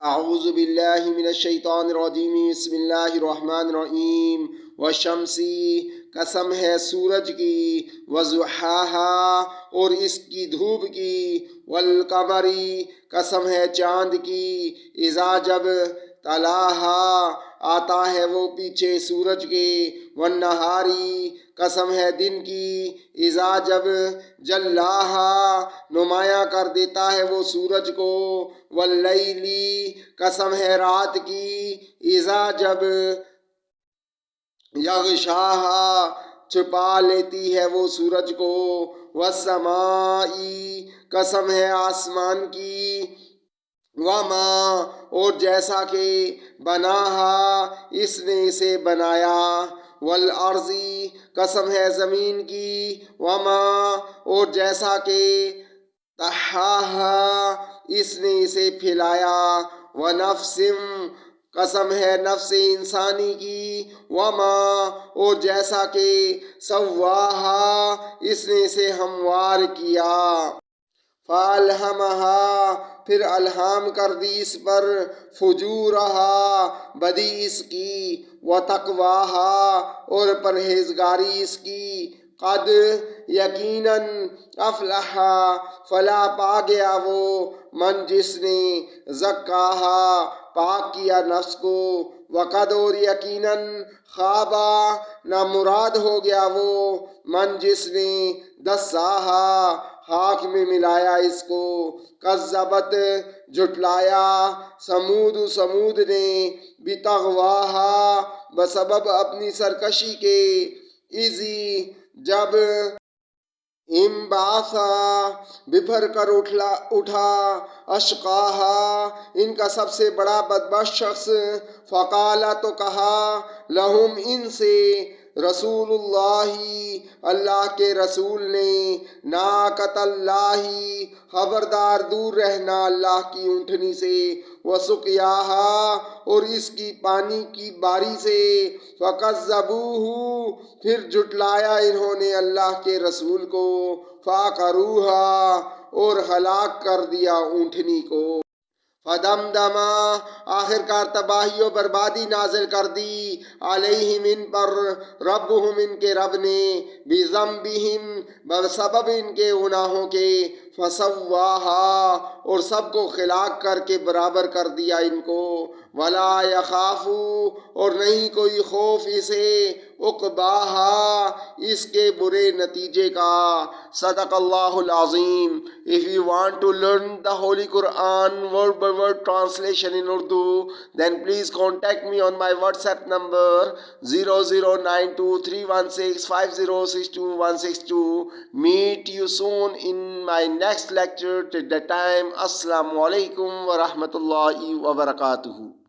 اعوذ باللہ من الشیطان الرجیم بسم اللہ الرحمن الرحیم والشمسی قسم ہے سورج کی وضحاہا اور اس کی دھوپ کی والقمری قسم ہے چاند کی اذا جب تلاہا آتا ہے وہ پیچھے سورج کے والنہاری قسم ہے دن کی اذا جب جلاہا نمایاں کر دیتا ہے وہ سورج کو واللیلی قسم ہے رات کی اذا جب یغشاہا چھپا لیتی ہے وہ سورج کو والسمائی قسم ہے آسمان کی وما اور جیسا کہ بناہا اس نے اسے بنایا والارضی قسم ہے زمین کی وما اور جیسا کہ طحاہا اس نے اسے پھیلایا ونفسم قسم ہے نفس انسانی کی وما اور جیسا کہ سواہا اس نے اسے ہموار کیا فالہمہا پھر الہام کر دی اس پر فجورہا بدی اس کی وتقواہا اور پرہیزگاری اس کی قد یقیناً افلحا فلا پا گیا وہ من جس نے زکاہا پاک کیا نفس کو وقد اور یقیناً خوابا نامراد ہو گیا وہ من جس نے دساہا خاک میں ملایا اس کو کذبت جھٹلایا سمود نے بتغواہا بسبب اپنی سرکشی کے اذی جب امباسا بپھر کر اٹھا اشقاہا ان کا سب سے بڑا بدبخت شخص فقالا تو کہا لہم ان سے رسول اللہ کے رسول نے ناقۃ اللہ خبردار دور رہنا اللہ کی اونٹنی سے وسقیاہا اور اس کی پانی کی باری سے فکذبوہ پھر جھٹلایا انہوں نے اللہ کے رسول کو فعقروہا اور ہلاک کر دیا اونٹنی کو فدمدما آخر کار تباہی و بربادی نازل کر دی علیہم ان پر ربہم ان کے رب نے بذنبہم بسبب ان کے گناہوں کے فسواہا اور سب کو خلاق کر کے برابر کر دیا ان کو ولا یخافو اور نہیں کوئی خوف اسے عقباہا اس کے برے نتیجے کا صدق اللہ العظیم. If you want to learn the Holy Quran word by word translation in Urdu, then please contact me on my WhatsApp number 00923165062. Meet you soon in my next lecture. Till that time, Assalamu alaikum wa rahmatullahi wa barakatuhu.